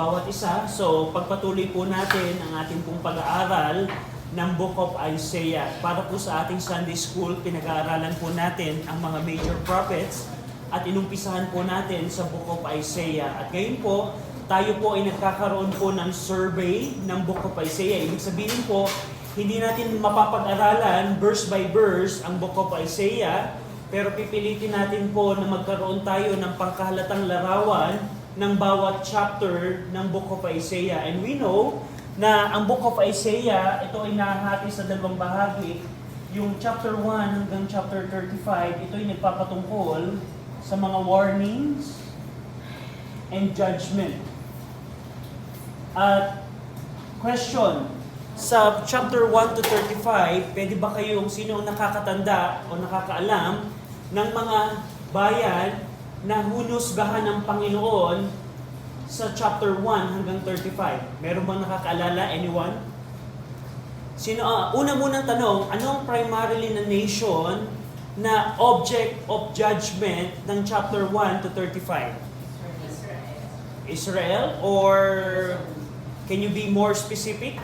bawat isa. So, pagpatuloy po natin ang ating pong pag-aaral ng Book of Isaiah. Para po sa ating Sunday School, pinag-aaralan po natin ang mga major prophets at inumpisahan po natin sa Book of Isaiah. At ngayon po, tayo po ay nagkakaroon po ng survey ng Book of Isaiah. Ibig sabihin po, hindi natin mapapag-aralan verse by verse ang Book of Isaiah, pero pipilitin natin po na magkaroon tayo ng pangkahalatang larawan ng bawat chapter ng Book of Isaiah. And we know na ang Book of Isaiah, ito ay nahahati sa dalawang bahagi. Yung chapter 1 hanggang chapter 35, ito ay nagpapatungkol sa mga warnings and judgment. At question, sa chapter 1 to 35, pwede ba kayong sino ang nakakatanda o nakakaalam ng mga bayan na hunusgahan ng Panginoon sa chapter 1 hanggang 35? Meron bang nakakaalala? Anyone? Sino? Una munang tanong, ano ang primarily na nation na object of judgment ng chapter 1 to 35? Israel? Or can you be more specific?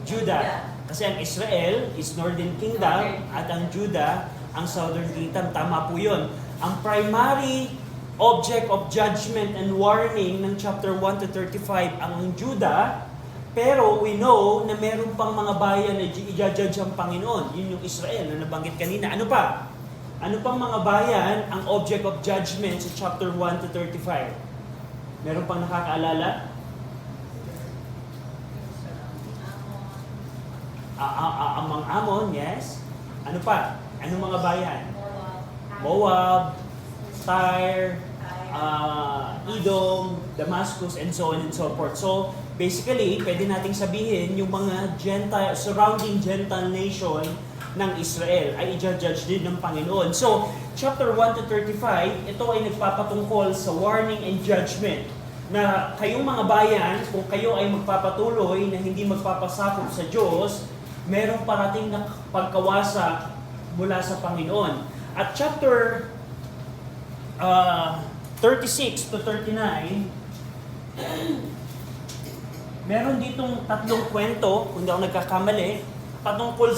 Judah. Kasi ang Israel is Northern Kingdom at ang Judah ang Southern Kingdom. Tama po yun. Ang primary object of judgment and warning ng chapter 1 to 35 ang Judah, pero we know na meron pang mga bayan na i-judge ang Panginoon. Yun yung Israel na nabanggit kanina. Ano pa? Ano pang mga bayan ang object of judgment sa chapter 1 to 35? Meron pang nakakaalala? Among Ammon, yes. Ano pa? Anong mga bayan? Moab, Tyre, Edom, Damascus, and so on and so forth. So, basically, pwede nating sabihin yung mga surrounding Gentile nation ng Israel ay i-judge din ng Panginoon. So, chapter 1 to 35, ito ay nagpapatungkol sa warning and judgment na kayong mga bayan, kung kayo ay magpapatuloy na hindi magpapasakop sa Diyos, merong parating na pagkawasak mula sa Panginoon. At chapter 36 to 39, meron ditong tatlong kwento, kung hindi ako nagkakamali, patungkol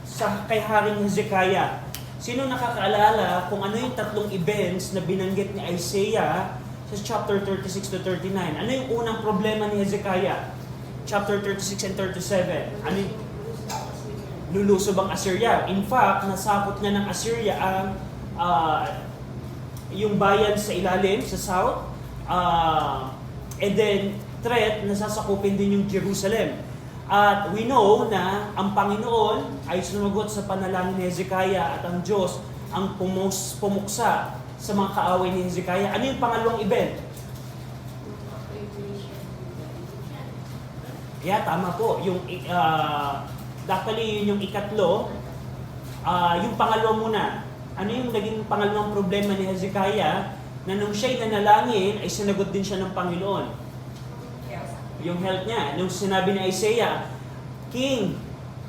sa kay Haring Hezekiah. Sino nakakaalala kung ano yung tatlong events na binanggit ni Isaiah sa chapter 36 to 39? Ano yung unang problema ni Hezekiah? Chapter 36 and 37. Ano yung lulusob ang Assyria? In fact, nasakop na ng Assyria ang yung bayan sa ilalim, sa south, and then threat, nasasakupin din yung Jerusalem. At we know na ang Panginoon ay sumagot sa panalangin ni Hezekiah at ang Diyos ang pumuksa sa mga kaaway ni Hezekiah. Ano yung pangalawang event? Yeah, tama po. Yung actually, yun yung ikatlo. Yung pangalawa muna. Ano yung naging pangalawang problema ni Hezekiah na nung siya'y nanalangin, ay sinagot din siya ng Panginoon? Yung health niya. Nung sinabi ni Isaiah, King,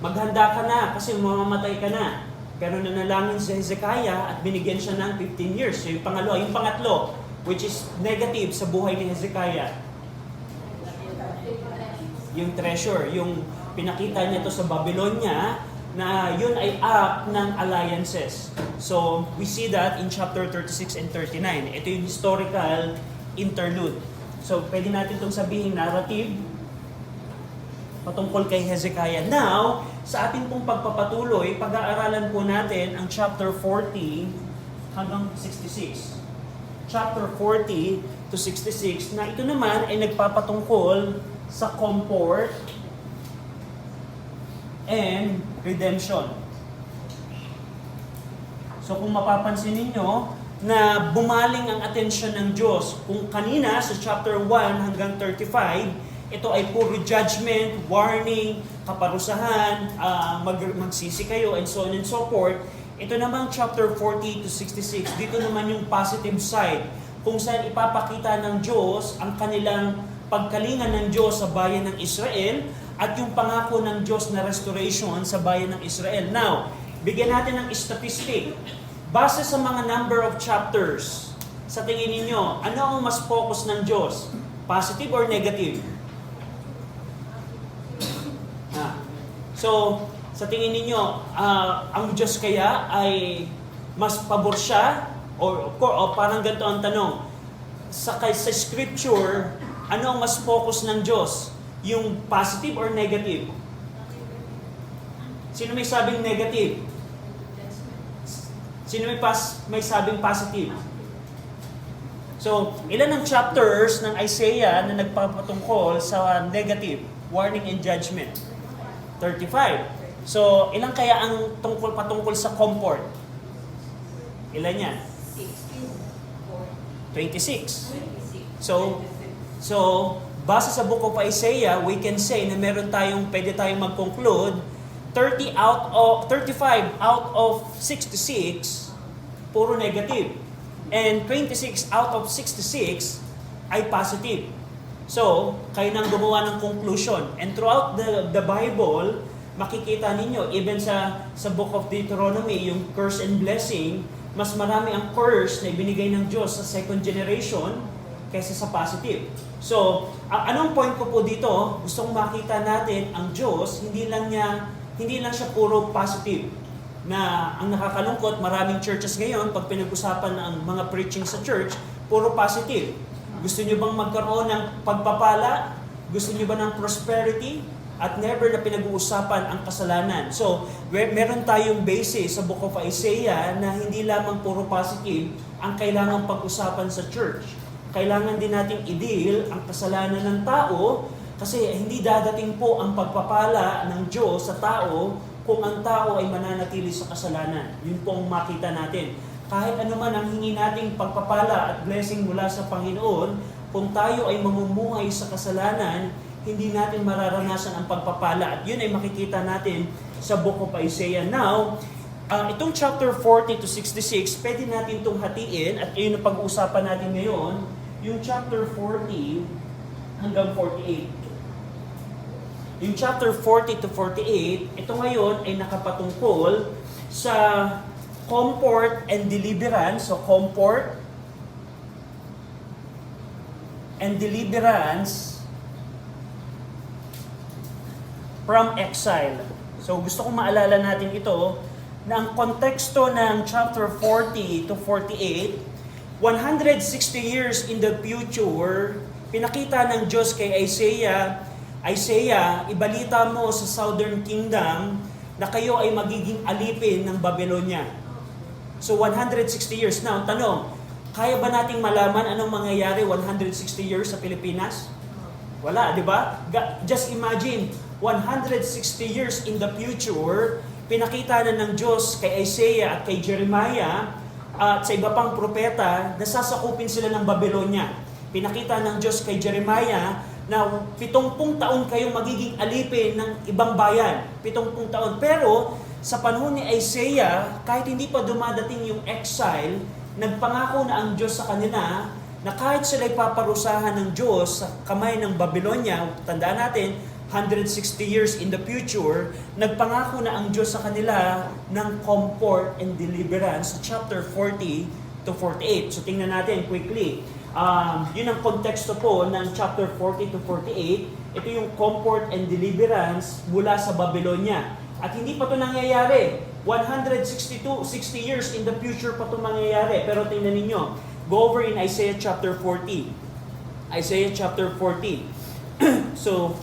maghanda ka na kasi mamamatay ka na. Pero nanalangin si Hezekiah at binigyan siya ng 15 years. So yung pangalawa. Yung pangatlo, which is negative sa buhay ni Hezekiah. Yung treasure, yung pinakita niya to sa Babylonia na yun ay act ng alliances. So, we see that in chapter 36 and 39. Ito yung historical interlude. So, pwede natin itong sabihin narrative patungkol kay Hezekiah. Now, sa ating pong pagpapatuloy, pag-aaralan po natin ang chapter 40 hanggang 66. Chapter 40 to 66 na ito naman ay nagpapatungkol sa comfort and redemption. So kung mapapansin ninyo na bumaling ang atensyon ng Diyos, kung kanina sa chapter 1 hanggang 35, ito ay puro judgment, warning, kaparusahan, magsisi kayo, and so on and so forth. Ito naman chapter 40 to 66, dito naman yung positive side, kung saan ipapakita ng Diyos ang kanilang pagkalingan ng Diyos sa bayan ng Israel at yung pangako ng Diyos na restoration sa bayan ng Israel. Now, bigyan natin ng statistic. Base sa mga number of chapters, sa tingin ninyo, ano ang mas focus ng Diyos? Positive or negative? So, sa tingin ninyo, ang Diyos kaya ay mas pabor siya? O parang ganito ang tanong, sa scripture, ano ang mas focus ng Diyos? Yung positive or negative? Sino may sabing negative? Sino may sabing positive? So, ilan ang chapters ng Isaiah na nagpapatungkol sa negative, warning and judgment? 35. So, ilan kaya ang patungkol sa comfort? Ilan yan? 26. So, base sa book of Isaiah, we can say na pwede tayong mag-conclude 35 out of 66 puro negative. And 26 out of 66 ay positive. So, kayo nang gumawa ng conclusion. And throughout the Bible, makikita ninyo, even sa book of Deuteronomy, yung curse and blessing, mas marami ang curse na ibinigay ng Diyos sa second generation kaysa sa positive. So, anong point ko po dito? Gusto kong makita natin ang Diyos, hindi lang siya puro positive. Na ang nakakalungkot, maraming churches ngayon, pag pinag-usapan ang mga preaching sa church, puro positive. Gusto niyo bang magkaroon ng pagpapala? Gusto niyo ba ng prosperity? At never na pinag-uusapan ang kasalanan. So, meron tayong basis sa book of Isaiah na hindi lamang puro positive ang kailangang pag-usapan sa church. Kailangan din nating i-deal ang kasalanan ng tao kasi hindi dadating po ang pagpapala ng Diyos sa tao kung ang tao ay mananatili sa kasalanan. Yun po ang makita natin. Kahit ano man ang hingi nating pagpapala at blessing mula sa Panginoon, kung tayo ay mamumuhay sa kasalanan, hindi natin mararanasan ang pagpapala. At yun ay makikita natin sa book of Isaiah. Now, itong chapter 40 to 66, pwede natin itong hatiin at yun ang pag-uusapan natin ngayon, yung chapter 40 hanggang 48. Yung chapter 40 to 48, ito ngayon ay nakapatungkol sa comfort and deliverance. So, comfort and deliverance from exile. So, gusto kong maalala natin ito na ang konteksto ng chapter 40 to 48, 160 years in the future, pinakita ng Diyos kay Isaiah, ibalita mo sa southern kingdom na kayo ay magiging alipin ng Babylonia. So 160 years. Now, tanong, kaya ba nating malaman anong mangyayari 160 years sa Pilipinas? Wala, di ba? Just imagine, 160 years in the future, pinakita na ng Diyos kay Isaiah at kay Jeremiah at sa iba pang propeta na sasakupin sila ng Babylonia. Pinakita ng Diyos kay Jeremiah na 70 taon kayong magiging alipin ng ibang bayan. 70 taon. Pero sa panahon ni Isaiah, kahit hindi pa dumadating yung exile, nagpangako na ang Diyos sa kanila na kahit sila'y paparusahan ng Diyos sa kamay ng Babylonia, tandaan natin, 160 years in the future, nagpangako na ang Diyos sa kanila ng comfort and deliverance sa chapter 40 to 48. So tingnan natin quickly. Yun ang konteksto po ng chapter 40 to 48. Ito yung comfort and deliverance mula sa Babylonia. At hindi pa ito nangyayari. 60 years in the future pa ito mangyayari. Pero tingnan ninyo, go over in Isaiah chapter 40. Isaiah chapter 40. So,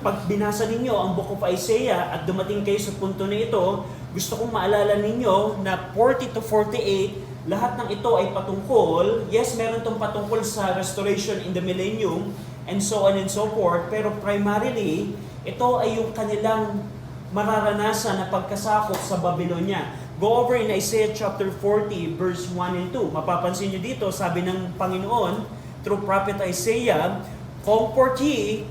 pag binasa ninyo ang book of Isaiah at dumating kayo sa punto na ito, gusto kong maalala ninyo na 40 to 48, lahat ng ito ay patungkol, yes, meron itong patungkol sa restoration in the millennium, and so on and so forth, pero primarily, ito ay yung kanilang mararanasan na pagkasakop sa Babylonia. Go over in Isaiah chapter 40, verse 1 and 2. Mapapansin nyo dito, sabi ng Panginoon, through prophet Isaiah, comfort ye,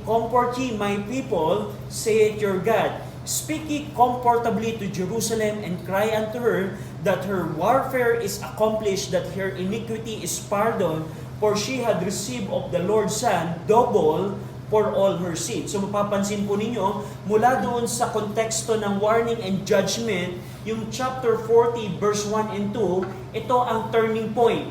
my people, saith your God. Speak ye comfortably to Jerusalem, and cry unto her, that her warfare is accomplished, that her iniquity is pardoned, for she had received of the Lord's hand double for all her sins. So mapapansin po ninyo, mula doon sa konteksto ng warning and judgment, yung chapter 40 verse 1 and 2, ito ang turning point.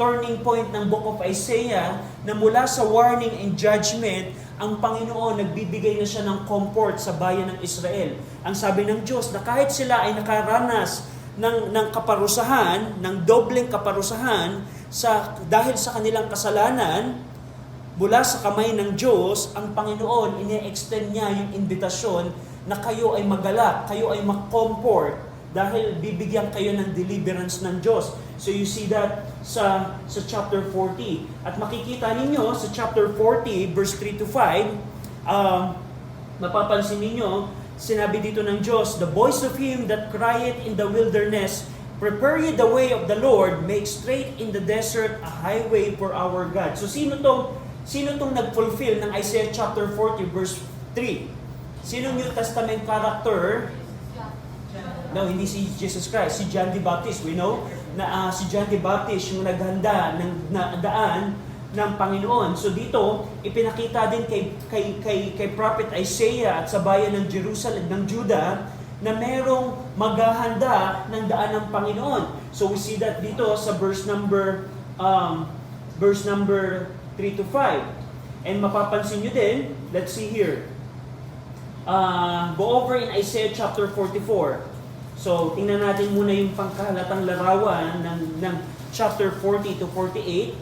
turning point ng Book of Isaiah na mula sa warning and judgment, ang Panginoon nagbibigay na siya ng comfort sa bayan ng Israel. Ang sabi ng Diyos na kahit sila ay nakaranas ng kaparusahan, ng dobleng kaparusahan dahil sa kanilang kasalanan, mula sa kamay ng Diyos, ang Panginoon ine-extend niya yung invitasyon na kayo ay magalak, kayo ay mag-comfort dahil bibigyan kayo ng deliverance ng Diyos. So you see that sa chapter 40. At makikita ninyo sa chapter 40, verse 3 to 5, mapapansin ninyo, sinabi dito ng Diyos, "The voice of him that crieth in the wilderness, prepare ye the way of the Lord, make straight in the desert a highway for our God." So sino tong nag-fulfill ng Isaiah chapter 40 verse 3? Sino New Testament character? No, hindi si Jesus Christ, si John the Baptist. We know na si John the Baptist yung naghanda ng daan ng Panginoon. So dito, ipinakita din kay Prophet Isaiah at sa bayan ng Jerusalem, ng Judah, na merong maghahanda ng daan ng Panginoon. So we see that dito sa verse number 3 to 5. And mapapansin nyo din, let's see here. Go over in Isaiah chapter 44. So, tingnan natin muna yung pangkahalatang larawan ng chapter 40 to 48.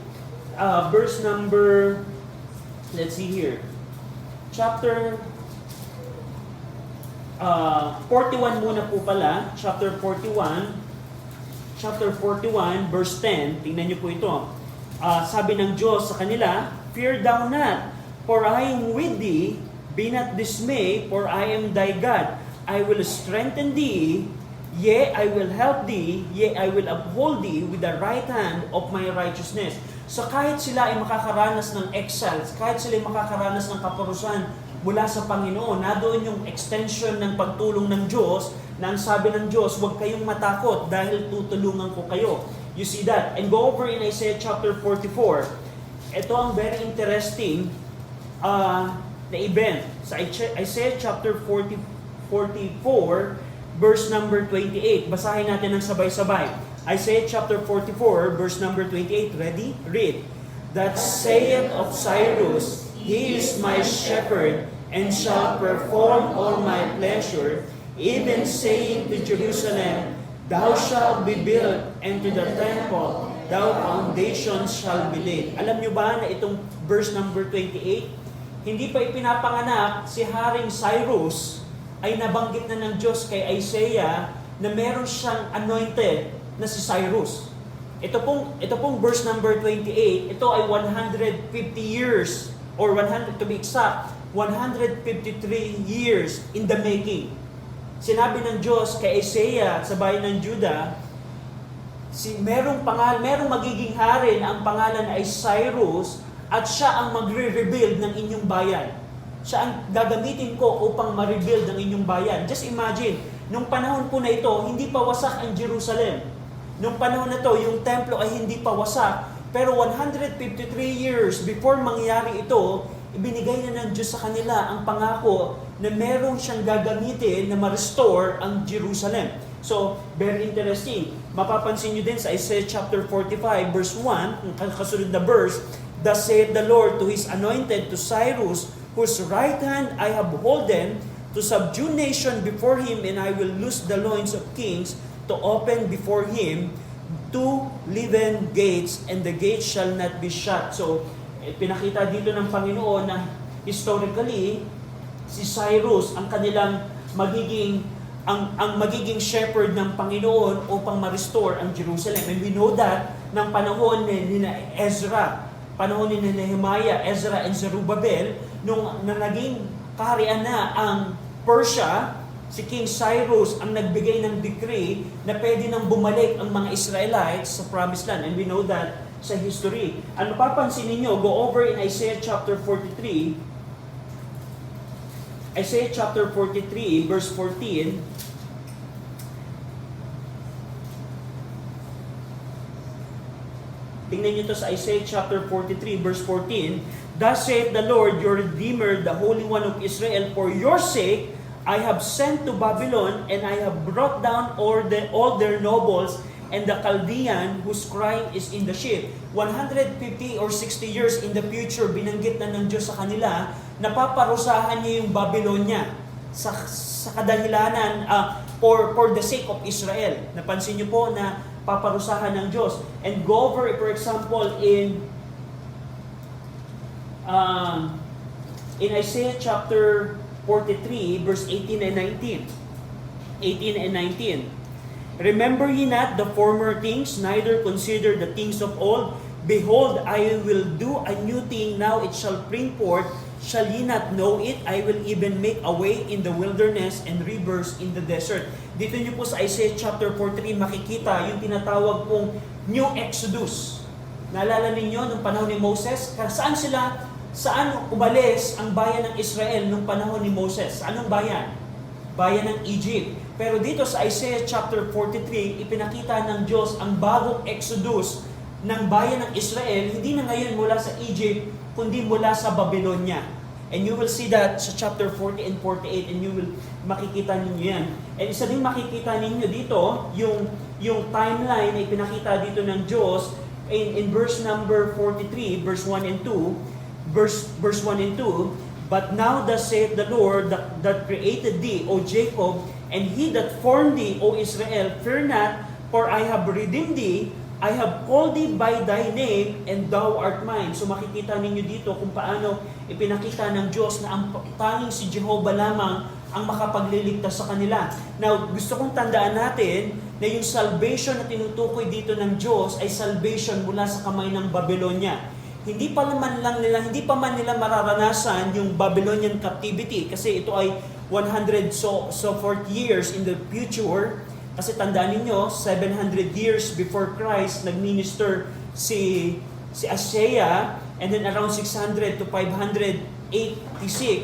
Verse number, let's see here. Chapter 41 muna po pala. Chapter 41, verse 10. Tingnan nyo po ito. Sabi ng Diyos sa kanila, "Fear thou not, for I am with thee. Be not dismayed, for I am thy God. I will strengthen thee, yea, I will help thee, yea, I will uphold thee with the right hand of my righteousness." So kahit sila ay makakaranas ng exiles, kahit sila ay makakaranas ng kaparusahan mula sa Panginoon, nadoon yung extension ng pagtulong ng Diyos, na ang sabi ng Diyos, huwag kayong matakot dahil tutulungan ko kayo. You see that? And go over in Isaiah chapter 44. Ito ang very interesting na event. Sa Isaiah chapter 44, verse number 28. Basahin natin ng sabay-sabay. Isaiah chapter 44, verse number 28. Ready? Read. "That saith of Cyrus, he is my shepherd, and shall perform all my pleasure, even saying to Jerusalem, Thou shalt be built, and to the temple, thou foundations shall be laid." Alam nyo ba na itong verse number 28, hindi pa ipinapanganak si Haring Cyrus, ay nabanggit na ng Diyos kay Isaiah na meron siyang anointed na si Cyrus. Ito pong verse number 28, ito ay 150 years, or 100 to be exact, 153 years in the making. Sinabi ng Diyos kay Isaiah sa bayan ng Judah, merong magiging hari na ang pangalan ay Cyrus, at siya ang magre-rebuild ng inyong bayan. Siya ang gagamitin ko upang ma-rebuild ang inyong bayan. Just imagine, nung panahon po na ito, hindi pa wasak ang Jerusalem. Nung panahon na ito, yung templo ay hindi pa wasak. Pero 153 years before mangyari ito, ibinigay na ng Diyos sa kanila ang pangako na meron siyang gagamitin na ma-restore ang Jerusalem. So, very interesting. Mapapansin nyo din sa Isaiah chapter 45, verse 1, ang kasunod na verse, "Thus saith the Lord to His anointed, to Cyrus, whose right hand I have holden, to subdue nation before him, and I will loose the loins of kings, to open before him two leaden gates, and the gates shall not be shut." So, pinakita dito ng Panginoon na historically, si Cyrus ang kanilang magiging shepherd ng Panginoon upang ma-restore ang Jerusalem. And we know that ng panahon ni Ezra, panahon ni Nehemiah, Ezra, and Zerubbabel, nung naging kaharian na ang Persia, si King Cyrus ang nagbigay ng decree na pwede nang bumalik ang mga Israelites sa Promised Land. And we know that sa history. Ano papansin ninyo, go over in Isaiah chapter 43, Isaiah chapter 43, verse 14. Tingnan nyo ito sa Isaiah chapter 43, verse 14. "Thus saith the Lord, your Redeemer, the Holy One of Israel, for your sake I have sent to Babylon, and I have brought down all their nobles, and the Chaldean whose crying is in the ship. 150 or 60 years in the future, binanggit na ng Diyos sa kanila, napaparusahan niya yung Babylonia sa kadahilanan, for the sake of Israel. Napansin niyo po na paparusahan ng Diyos. And go over, for example, in Isaiah chapter 43, verse 18 and 19. 18 and 19. Remember ye not the former things, neither consider the things of old? Behold, I will do a new thing, now it shall spring forth. Shall ye not know it? I will even make a way in the wilderness and rivers in the desert. Dito niyo po sa Isaiah chapter 43 makikita yung tinatawag pong New Exodus. Naalala ninyo nung panahon ni Moses? Saan umalis ang bayan ng Israel nung panahon ni Moses? Anong bayan? Bayan ng Egypt. Pero dito sa Isaiah chapter 43, ipinakita ng Diyos ang bagong Exodus ng bayan ng Israel, hindi na ngayon mula sa Egypt, kundi mula sa Babylonia. And you will see that sa chapter 40 and 48, and you will makikita ninyo yan. And isa din makikita ninyo dito, yung timeline na ipinakita dito ng Diyos in verse number 43, verse 1 and 2, verse 1 and 2, but now thus saith the Lord that created thee, O Jacob, and he that formed thee, O Israel, fear not, for I have redeemed thee, I have called thee by thy name, and thou art mine. So makikita ninyo dito kung paano ipinakita ng Diyos na ang tanging si Jehovah lamang ang makapagliligtas sa kanila. Now, gusto kong tandaan natin na yung salvation na tinutukoy dito ng Diyos ay salvation mula sa kamay ng Babylonia. Hindi pa man nila mararanasan yung Babylonian captivity kasi ito ay 100 so forth years in the future. Kasi tandaan ninyo, 700 years before Christ nag-minister si Isaiah, and then around 600 to 586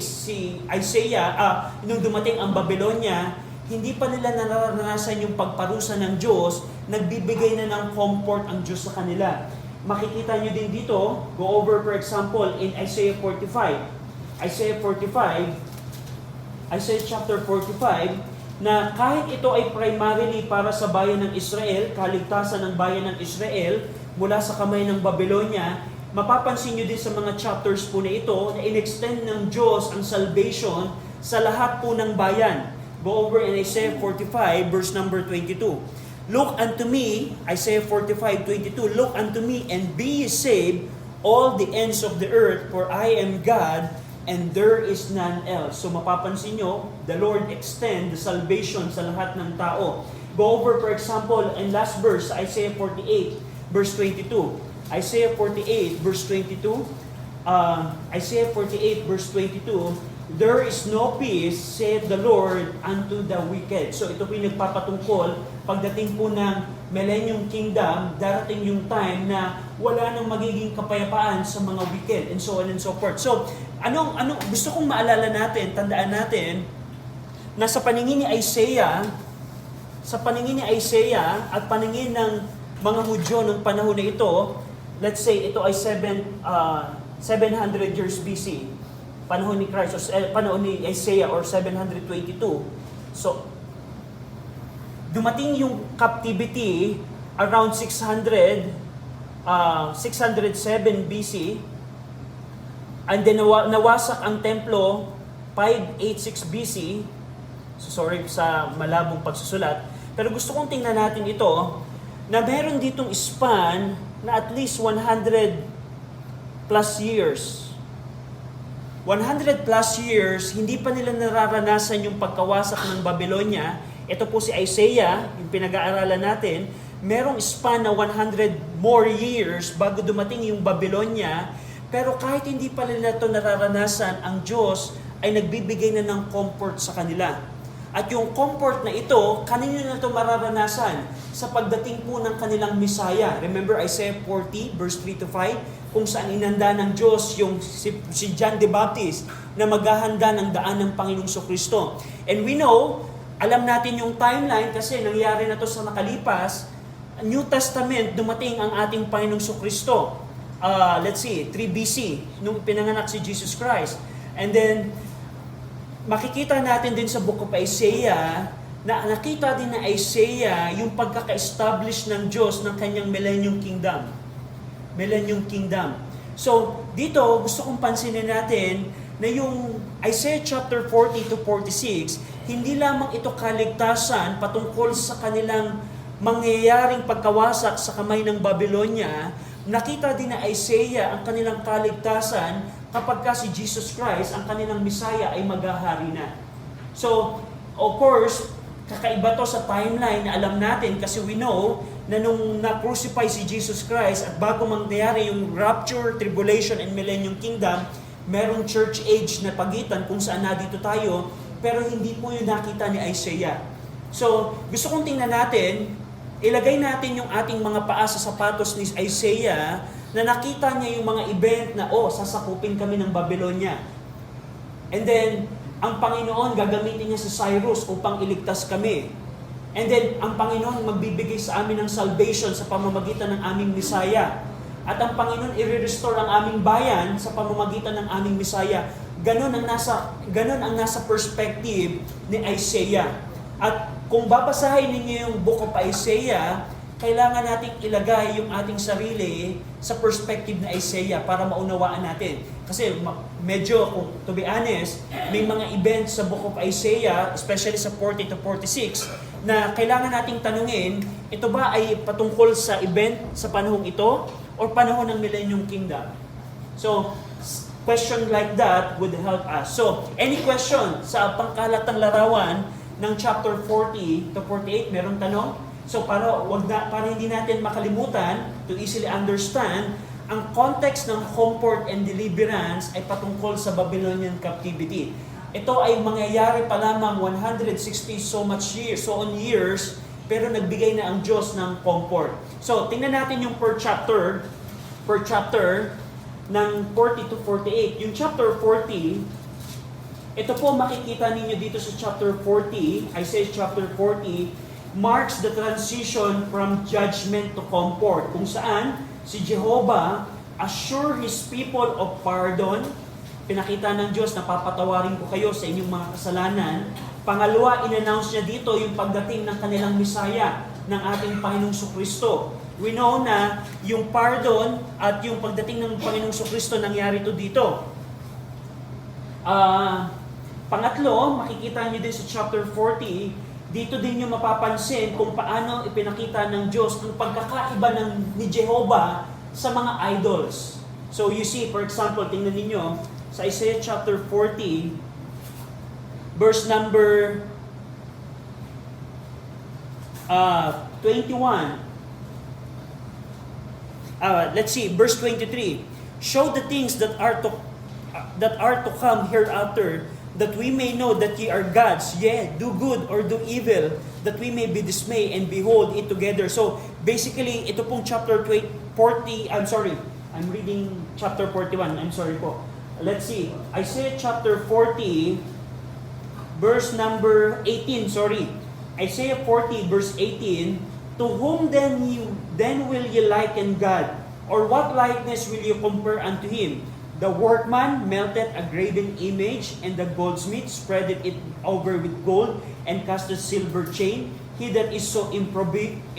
si Isaiah, nung dumating ang Babylonia, hindi pa nila nararanasan yung pagparusa ng Diyos, nagbibigay na ng comfort ang Diyos sa kanila. Makikita nyo din dito, go over for example in Isaiah 45. Isaiah chapter 45, na kahit ito ay primarily para sa bayan ng Israel, kaligtasan ng bayan ng Israel mula sa kamay ng Babylonia, mapapansin nyo din sa mga chapters po na ito na in-extend ng Diyos ang salvation sa lahat po ng bayan. Go over in Isaiah 45 verse number 22. Look unto me, Isaiah 45:22, look unto me and be ye saved, all the ends of the earth, for I am God, and there is none else. So mapapansin nyo, the Lord extend the salvation sa lahat ng tao. Go over for example, in last verse, Isaiah 48, verse 22. Isaiah 48, verse 22. Isaiah 48, verse 22, there is no peace, saith the Lord, unto the wicked. So ito po yung nagpapatungkol, pagdating po ng Millennium Kingdom, darating yung time na wala nang magiging kapayapaan sa mga wicked, and so on and so forth. So, gusto kong maalala natin, tandaan natin, na sa paningin ni Isaiah at paningin ng mga Hudyo ng panahon na ito, let's say ito ay 700 years BC, panahon ni Christ, panahon ni Isaiah, or 722. So, dumating yung captivity around 607 BC, and then nawasak ang templo 586 BC. So sorry sa malabong pagsusulat, pero gusto kong tingnan natin ito, na meron ditong span na at least 100 plus years. 100 plus years, hindi pa nila nararanasan yung pagkawasak ng Babylonia. Ito po si Isaiah, yung pinag-aaralan natin, merong span na 100 more years bago dumating yung Babylonia, pero kahit hindi pa nila ito nararanasan, ang Diyos ay nagbibigay na ng comfort sa kanila. At yung comfort na ito, kanino na ito mararanasan? Sa pagdating po ng kanilang Messiah. Remember Isaiah 40, verse 3 to 5, kung saan inanda ng Diyos yung si John the Baptist na maghahanda ng daan ng Panginoong Kristo. And we know, alam natin yung timeline kasi nangyari na to sa nakalipas. New Testament, dumating ang ating Panginoong Kristo. Let's see, 3 BC, nung pinanganak si Jesus Christ. And then, makikita natin din sa Book of Isaiah na nakita din na Isaiah yung pagkaka-establish ng Diyos ng kanyang Millennium Kingdom. Millennium Kingdom. So, dito gusto kong pansinin natin na yung Isaiah chapter 40 to 46, hindi lamang ito kaligtasan patungkol sa kanilang mangyayaring pagkawasak sa kamay ng Babylonia. Nakita din na Isaiah ang kanilang kaligtasan kapag ka si Jesus Christ, ang kanilang Messiah, ay maghahari na. So, of course, kakaiba to sa timeline na alam natin kasi we know na nung na-crucify si Jesus Christ at bago mangyari yung rapture, tribulation, and millennium kingdom, merong church age na pagitan kung saan nandito tayo, pero hindi po yun nakita ni Isaiah. So, gusto kong tingnan natin, ilagay natin yung ating mga paa sa sapatos ni Isaiah na nakita niya yung mga event na, sasakupin kami ng Babylonia. And then, ang Panginoon gagamitin niya si Cyrus upang iligtas kami. And then, ang Panginoon magbibigay sa amin ng salvation sa pamamagitan ng aming Messiah. At ang Panginoon i-restore ang aming bayan sa pamamagitan ng aming Messiah. Ganon ang nasa perspective ni Isaiah. At kung babasahin ninyo yung book of Isaiah, kailangan nating ilagay yung ating sarili sa perspective na Isaiah para maunawaan natin. Kasi medyo, kung to be honest, may mga events sa book of Isaiah, especially sa 40 to 46, na kailangan nating tanungin, ito ba ay patungkol sa event sa panahong ito o panahon ng Millennium Kingdom? So, question like that would help us. So, any question sa pangkalatang larawan ng chapter 40 to 48, merong tanong? So para hindi natin makalimutan to easily understand, ang context ng comfort and deliverance ay patungkol sa Babylonian captivity. Ito ay mangyayari pa lamang 160 so on years, pero nagbigay na ang Diyos ng comfort. So tingnan natin yung per chapter ng 40 to 48. Yung chapter 40, ito po makikita ninyo dito sa chapter 40, Isaiah chapter 40, marks the transition from judgment to comfort, kung saan si Jehovah assure His people of pardon. Pinakita ng Diyos na papatawarin ko kayo sa inyong mga kasalanan. Pangalawa, in-announce niya dito yung pagdating ng kanilang Messiah, ng ating Panginoong Sukristo. We know na yung pardon at yung pagdating ng Panginoong Sukristo nangyari to dito. Pangatlo, makikita niyo din sa chapter 40, dito din nyo mapapansin kung paano ipinakita ng Diyos ang pagkakaiba ni Jehovah sa mga idols. So you see, for example, tingnan ninyo sa Isaiah chapter 40, verse number 21. Let's see, verse 23. Show the things that are to come hereafter, that we may know that ye are gods, do good or do evil, that we may be dismayed and behold it together. So, basically, ito pong chapter 40, I'm reading chapter 41, I'm sorry po. Let's see, Isaiah chapter 40, verse number 18, Isaiah 40, verse 18, to whom then will ye liken God? Or what likeness will you compare unto Him? The workman melted a graven image, and the goldsmith spreaded it over with gold, and cast a silver chain. He that is so impoverished,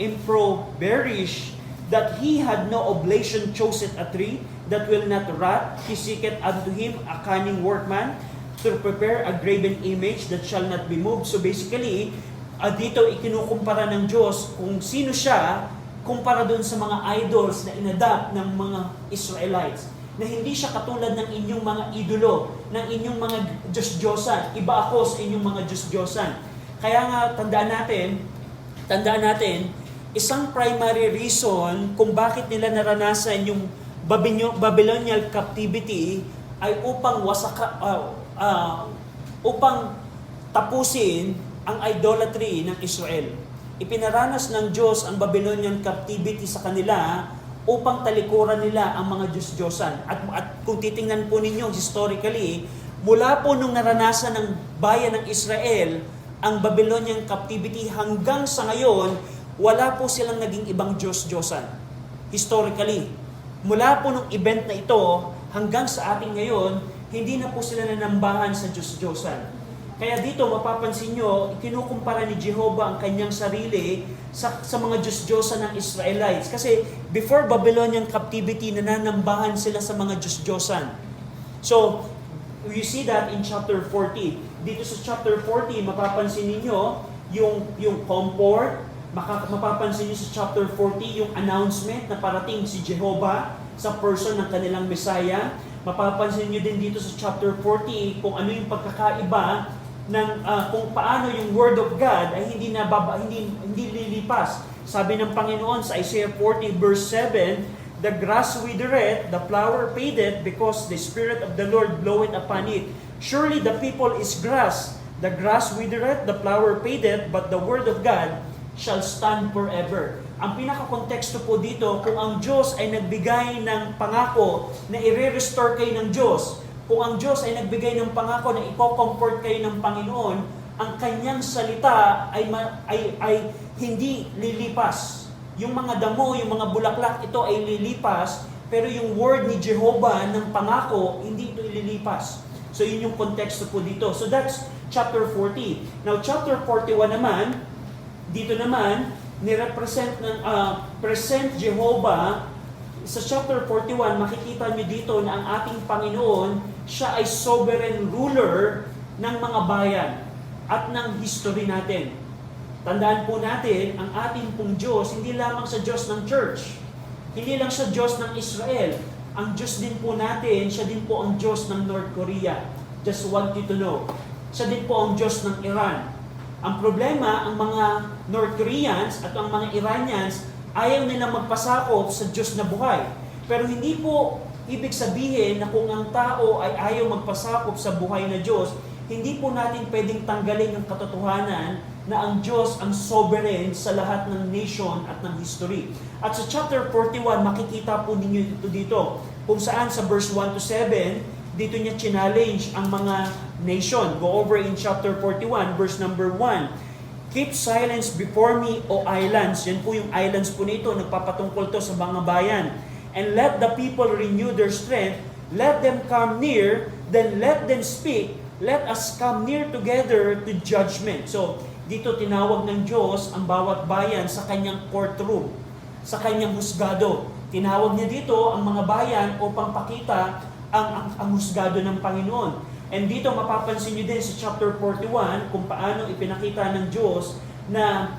that he had no oblation, choseth a tree that will not rot. He seeketh unto him a cunning workman, to prepare a graven image that shall not be moved. So basically, dito ikinukumpara ng Diyos kung sino siya, kumpara dun sa mga idols na inadapt ng mga Israelites, na hindi siya katulad ng inyong mga idolo, ng inyong mga Diyos-Diyosan. Iba ako sa inyong mga Diyos-Diyosan. Kaya nga, tandaan natin, isang primary reason kung bakit nila naranasan yung Babylonian captivity ay upang tapusin ang idolatry ng Israel. Ipinaranas ng Diyos ang Babylonian captivity sa kanila upang talikuran nila ang mga Diyos-Diyosan. At kung titingnan po ninyo historically, mula po nung naranasan ng bayan ng Israel ang Babylonian captivity hanggang sa ngayon, wala po silang naging ibang Diyos-Diyosan. Historically. Mula po nung event na ito hanggang sa ating ngayon, hindi na po sila nanambahan sa Diyos-Diyosan. Kaya dito mapapansin nyo, kinukumpara ni Jehovah ang kanyang sarili sa mga Diyos-Diyosan ng Israelites. Kasi before Babylonian captivity, nananambahan sila sa mga Diyos-Diyosan. So, you see that in chapter 40. Dito sa chapter 40, mapapansin niyo yung comfort, mapapansin niyo sa chapter 40 yung announcement na parating si Jehovah sa person ng kanilang Messiah. Mapapansin niyo din dito sa chapter 40 kung ano yung pagkakaiba ng kung paano yung word of God ay hindi lilipas. Sabi ng Panginoon sa Isaiah 40 verse 7, "The grass withereth, the flower fadeth, because the Spirit of the Lord bloweth upon it. Surely the people is grass. The grass withereth, the flower fadeth, but the word of God shall stand forever." Ang pinaka-konteksto po dito, kung ang Diyos ay nagbigay ng pangako na i-restore kayo ng Diyos, kung ang Diyos ay nagbigay ng pangako na i-comfort kayo ng Panginoon, ang kanyang salita ay hindi lilipas. Yung mga damo, yung mga bulaklak, ito ay lilipas, pero yung word ni Jehovah ng pangako, hindi ito ililipas. So yun yung konteksto po dito. So that's chapter 40. Now chapter 41 naman, dito naman, nirepresent ng present Jehovah. Sa chapter 41, makikita nyo dito na ang ating Panginoon, siya ay sovereign ruler ng mga bayan at ng history natin. Tandaan po natin, ang ating pong Diyos, hindi lamang sa Diyos ng church, hindi lang sa Diyos ng Israel, ang Diyos din po natin, siya din po ang Diyos ng North Korea. Just want you to know. Siya din po ang Diyos ng Iran. Ang problema, ang mga North Koreans at ang mga Iranians, ayaw nilang magpasakop sa Diyos na buhay. Pero hindi po ibig sabihin na kung ang tao ay ayaw magpasakop sa buhay na Diyos, hindi po natin pwedeng tanggalin ang katotohanan na ang Diyos ang sovereign sa lahat ng nation at ng history. At sa chapter 41, makikita po ninyo ito dito, kung saan sa verse 1 to 7, dito niya challenge ang mga nation. Go over in chapter 41, verse number 1. "Keep silence before me, O islands." Yan po yung islands po nito, nagpapatungkol to sa mga bayan. "And let the people renew their strength. Let them come near, then let them speak. Let us come near together to judgment." So, dito tinawag ng Diyos ang bawat bayan sa kanyang courtroom, sa kanyang husgado. Tinawag niya dito ang mga bayan upang pakita ang husgado ng Panginoon. And dito mapapansin nyo din sa chapter 41 kung paano ipinakita ng Diyos na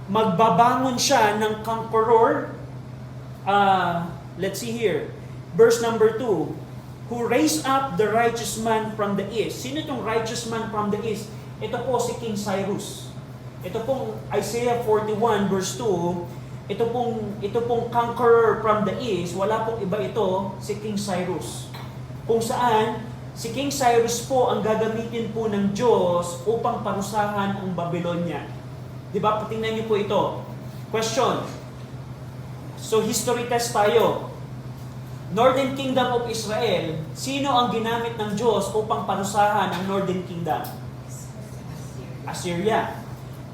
magbabangon siya ng conqueror. Let's see here. Verse number 2. "Who raised up the righteous man from the east." Sino itong righteous man from the east? Ito po si King Cyrus. Ito pong Isaiah 41 verse 2. Ito pong conqueror from the east. Wala pong iba ito, si King Cyrus. Kung saan, si King Cyrus po ang gagamitin po ng Diyos upang parusahan ang Babylonia. Di ba? Patingnan niyo po ito. Question. So, history test tayo. Northern Kingdom of Israel, sino ang ginamit ng Diyos upang parusahan ang Northern Kingdom? Assyria.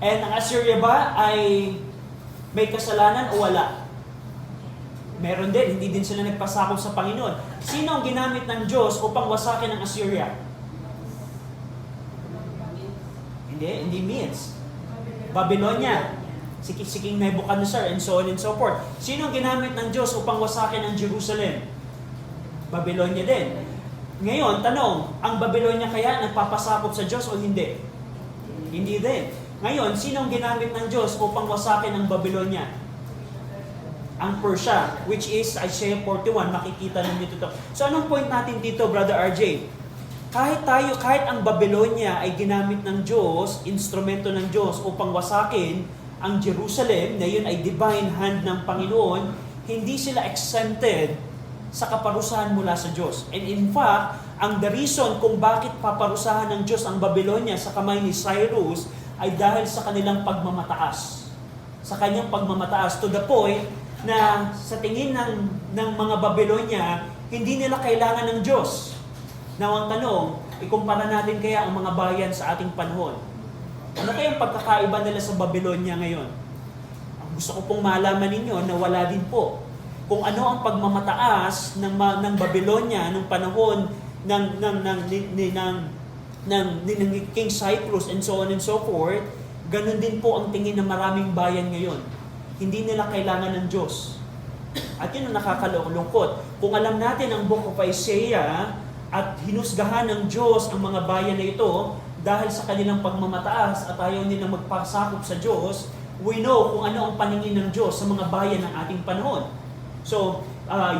And ang Assyria ba ay may kasalanan o wala? Meron din, hindi din sila nagpasakop sa Panginoon. Sino ang ginamit ng Diyos upang wasakin ang Assyria? Hindi Medes. Babylonia. Si King Nebuchadnezzar and so on and so forth. Sino ang ginamit ng Diyos upang wasakin ang Jerusalem? Babylonia din. Ngayon, tanong, ang Babylonia kaya nagpapasakop sa Diyos o hindi? Hindi din. Ngayon, sino ang ginamit ng Diyos upang wasakin ang Babylonia? Ang Persia, which is Isaiah 41, makikita ninyo ito. So anong point natin dito, Brother RJ? Kahit ang Babylonia ay ginamit ng Diyos, instrumento ng Diyos upang wasakin ang Jerusalem, na yun ay divine hand ng Panginoon, hindi sila exempted sa kaparusahan mula sa Diyos. And in fact, the reason kung bakit paparusahan ng Diyos ang Babylonia sa kamay ni Cyrus ay dahil sa kanilang pagmamataas. Sa kanyang pagmamataas, to the point na sa tingin ng mga Babylonia, hindi nila kailangan ng Diyos. Now ang tanong, ikumpara natin kaya ang mga bayan sa ating panahon. Ano kaya ang pagkakaiba nila sa Babylonia ngayon? Ang gusto ko pong malaman ninyo na wala din po. Kung ano ang pagmamataas ng Babylonia nung panahon ng ng King Cyprus and so on and so forth, ganun din po ang tingin ng maraming bayan ngayon. Hindi nila kailangan ng Diyos. At yun ang nakakalungkot. Kung alam natin ang Book of Isaiah at hinusgahan ng Diyos ang mga bayan na ito dahil sa kanilang pagmamataas at ayaw nilang magpasakop sa Diyos, we know kung ano ang paningin ng Diyos sa mga bayan ng ating panahon. So,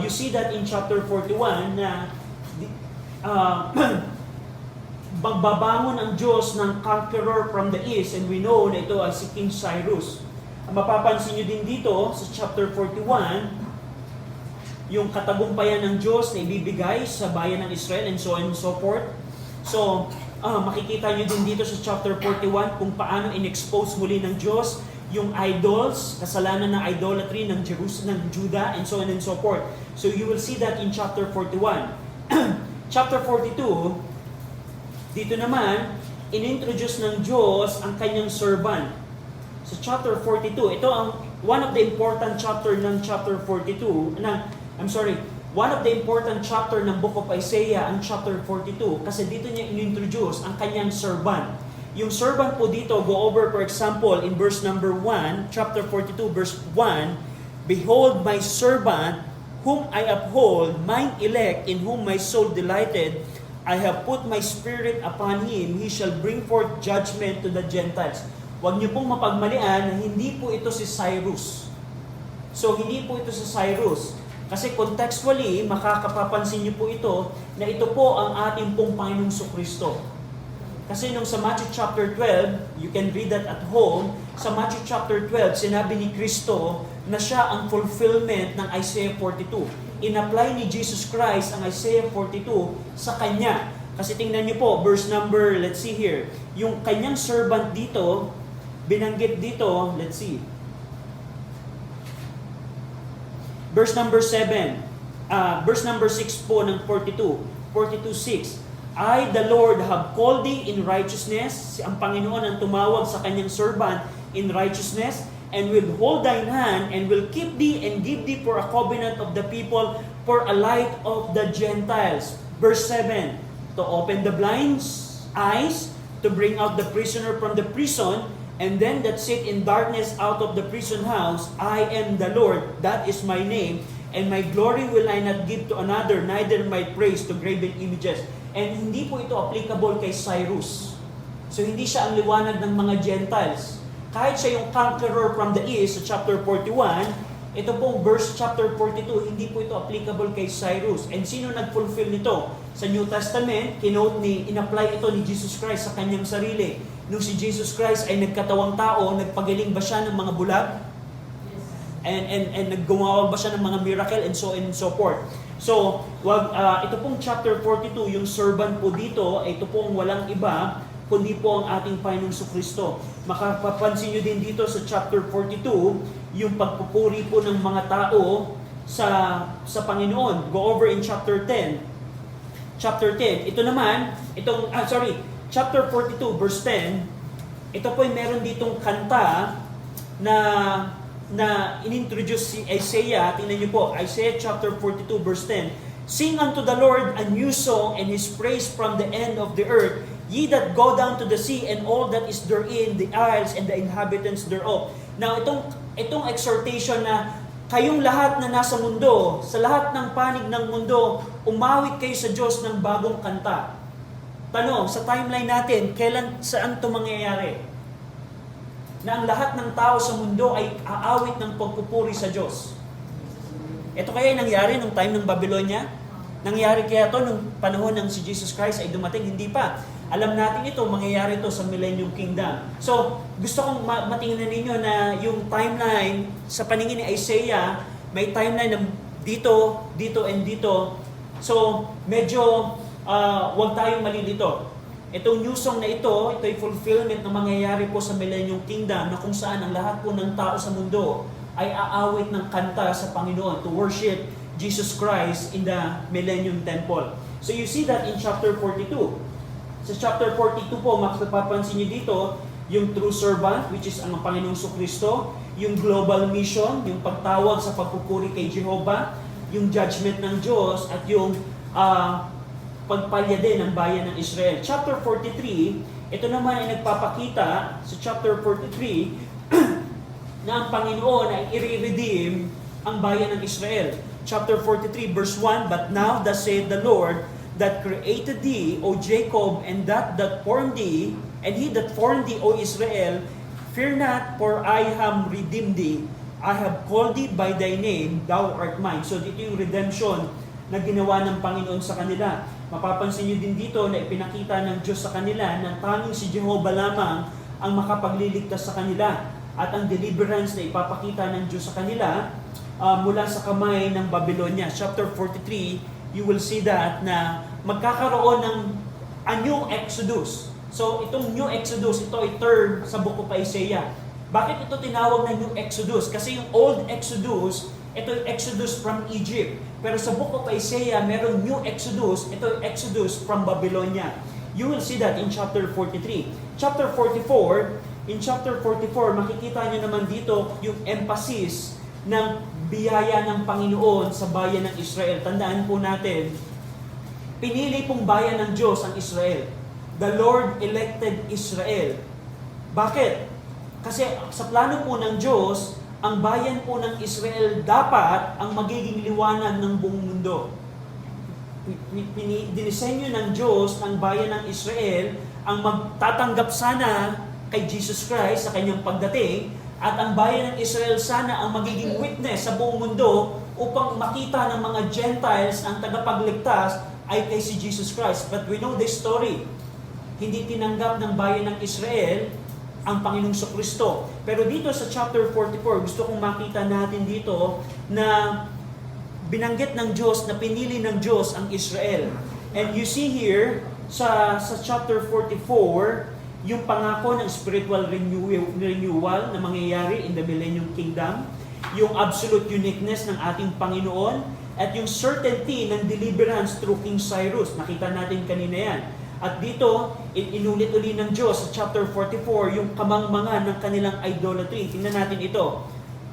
you see that in chapter 41 na magbabangon ang Diyos ng conqueror from the east, and we know na ito ay si King Cyrus. Mapapansin nyo din dito sa chapter 41 yung katagumpayan ng Diyos na ibibigay sa bayan ng Israel and so on and so forth. So, makikita nyo din dito sa chapter 41 kung paano in-expose muli ng Diyos yung idols, kasalanan ng idolatry ng Jerusalem, ng Judah, and so on and so forth. So you will see that in chapter 41. Chapter 42, dito naman, inintroduce ng Diyos ang kanyang servant. Sa chapter 42, ito ang one of the important chapter ng chapter 42, one of the important chapter ng Book of Isaiah, ang chapter 42, kasi dito niya inintroduce ang kanyang servant. Yung servant po dito, go over for example in verse number 1, chapter 42 verse 1, "Behold my servant, whom I uphold, mine elect, in whom my soul delighted. I have put my spirit upon him, he shall bring forth judgment to the Gentiles." Huwag niyo pong mapagmalian na hindi po ito si Cyrus. So hindi po ito si Cyrus. Kasi contextually, makakapapansin niyo po ito na ito po ang ating pong Panginoong Kristo. Kasi nung sa Matthew chapter 12, you can read that at home, sa Matthew chapter 12, sinabi ni Kristo na siya ang fulfillment ng Isaiah 42. In-apply ni Jesus Christ ang Isaiah 42 sa Kanya. Kasi tingnan niyo po, verse number, let's see here, yung Kanyang servant dito, binanggit dito, let's see. Verse number 7, verse number 6 po ng 42:6. "I, the Lord, have called thee in righteousness." Ang Panginoon ang tumawag sa kanyang servant in righteousness, "and will hold thine hand, and will keep thee, and give thee for a covenant of the people, for a light of the Gentiles." Verse 7, "To open the blind eyes, to bring out the prisoner from the prison, and them that sit in darkness out of the prison house. I am the Lord, that is my name, and my glory will I not give to another, neither my praise to graven images." And hindi po ito applicable kay Cyrus. So hindi siya ang liwanag ng mga Gentiles. Kahit siya yung conqueror from the east sa chapter 41, ito pong verse chapter 42, hindi po ito applicable kay Cyrus. And sino nag-fulfill nito? Sa New Testament, in-apply ito ni Jesus Christ sa kanyang sarili. Nung si Jesus Christ ay nagkatawang tao, nagpagaling ba siya ng mga bulag? And naggumawa ba siya ng mga miracle and so on and so forth. So, ito pong chapter 42, yung servant po dito, ito pong walang iba, kundi po ang ating Panginoong Kristo. Makapapansin nyo din dito sa chapter 42, yung pagpupuri po ng mga tao sa Panginoon. Go over in chapter 10. Chapter 10, ito naman, chapter 42 verse 10, ito po ay meron ditong kanta na inintroduce si Isaiah. Tingnan niyo po, Isaiah chapter 42 verse 10. "Sing unto the Lord a new song, and His praise from the end of the earth. Ye that go down to the sea, and all that is therein, the isles and the inhabitants thereof." Now, itong exhortation na kayong lahat na nasa mundo, sa lahat ng panig ng mundo, umawit kayo sa Diyos ng bagong kanta. Tanong, sa timeline natin, saan ito mangyayari? Na ang lahat ng tao sa mundo ay aawit ng pagpupuri sa Diyos. Ito kaya nangyari nung time ng Babylonia? Nangyari kaya ito nung panahon ng si Jesus Christ ay dumating? Hindi pa. Alam natin ito, mangyayari ito sa Millennium Kingdom. So, gusto kong matingnan ninyo na yung timeline sa paningin ni Isaiah, may timeline ng dito, and dito. So, medyo huwag tayong malilito. Itong new song na ito ay fulfillment na mangyayari po sa Millennium Kingdom, na kung saan ang lahat po ng tao sa mundo ay aawit ng kanta sa Panginoon to worship Jesus Christ in the Millennium Temple. So you see that in chapter 42. Sa chapter 42 po, mapapansin niyo dito, yung true servant, which is ang Panginoong Kristo, yung global mission, yung pagtawag sa pagpupuri kay Jehovah, yung judgment ng Diyos, at yung pagpalya din ng bayan ng Israel. Chapter 43, ito naman ay nagpapakita sa chapter 43 na ang Panginoon ay i-redeem ang bayan ng Israel. Chapter 43 verse 1, "But now thus saith the Lord that created thee, O Jacob, and that formed thee, and he that formed thee, O Israel, fear not, for I have redeemed thee. I have called thee by thy name, thou art mine." So dito yung redemption na ginawa ng Panginoon sa kanila. Mapapansin nyo din dito na ipinakita ng Diyos sa kanila na tanging si Jehovah lamang ang makapagliligtas sa kanila. At ang deliverance na ipapakita ng Diyos sa kanila mula sa kamay ng Babylonia. Chapter 43, you will see that na magkakaroon ng a new Exodus. So itong new Exodus, ito ay term sa book of Isaiah. Bakit ito tinawag na new Exodus? Kasi yung old Exodus, ito yung Exodus from Egypt. Pero sa book of Isaiah, meron new Exodus, ito yung Exodus from Babylonia. You will see that in chapter 43. Chapter 44, in chapter 44, makikita nyo naman dito yung emphasis ng biyaya ng Panginoon sa bayan ng Israel. Tandaan po natin, pinili pong bayan ng Diyos ang Israel. The Lord elected Israel. Bakit? Kasi sa plano po ng Diyos, ang bayan po ng Israel dapat ang magiging liwanag ng buong mundo. Dinisenyo ng Diyos ang bayan ng Israel ang magtatanggap sana kay Jesus Christ sa kanyang pagdating, at ang bayan ng Israel sana ang magiging witness sa buong mundo upang makita ng mga Gentiles ang tagapagligtas ay kay si Jesus Christ. But we know this story. Hindi tinanggap ng bayan ng Israel ang Panginoong Kristo. Pero dito sa chapter 44, gusto kong makita natin dito na binanggit ng Diyos, na pinili ng Diyos ang Israel. And you see here, sa chapter 44, yung pangako ng spiritual renewal na mangyayari in the Millennium Kingdom, yung absolute uniqueness ng ating Panginoon, at yung certainty ng deliverance through King Cyrus. Nakita natin kanina yan. At dito, inulit-uli ng Diyos sa chapter 44, yung kamangmangan ng kanilang idolatry. Tingnan natin ito.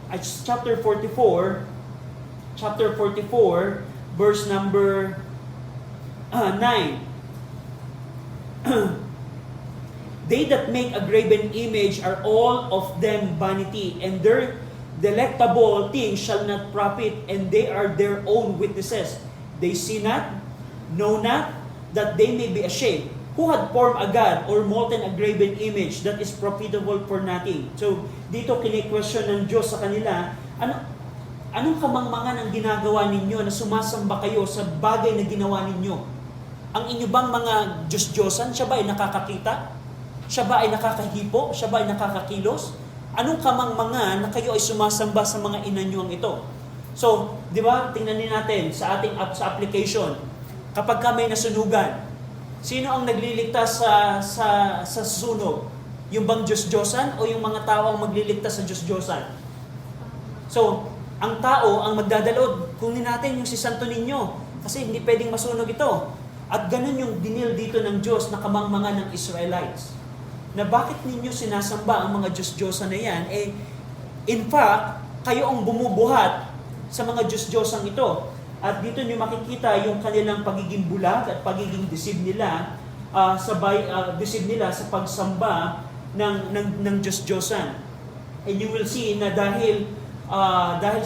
At chapter 44, verse number 9. "They that make a graven image are all of them vanity, and their delectable things shall not profit, and they are their own witnesses. They see not, know not, that they may be ashamed. Who had formed a god or molten a graven image that is profitable for nothing?" So, dito kini-question ng Diyos sa kanila, anong kamangmangan ang ginagawa ninyo na sumasamba kayo sa bagay na ginawa ninyo? Ang inyo bang mga Diyos-Diyosan, siya ba ay nakakakita? Siya ba ay nakakahipo? Siya ba ay nakakakilos? Anong kamangmangan na kayo ay sumasamba sa mga inanyuang ito? So, di ba, tingnan din natin sa ating sa application. Kapag may nasunugan, sino ang nagliligtas sa sunog? Yung bang Diyos-Diyosan o yung mga tao ang magliligtas sa Diyos-Diyosan? So, ang tao ang magdadalod. Kunin natin yung si Santo Niño kasi hindi pwedeng masunog ito. At ganun yung dinil dito ng Diyos na kamangmangan ng Israelites. Na bakit ninyo sinasamba ang mga Diyos-Diyosan na yan? In fact, kayo ang bumubuhat sa mga Diyos-Diyosan ito. At dito nyo makikita yung kanilang pagiging bulag at pagiging deceive nila sa pagsamba ng Diyos-Diyosan. And you will see na dahil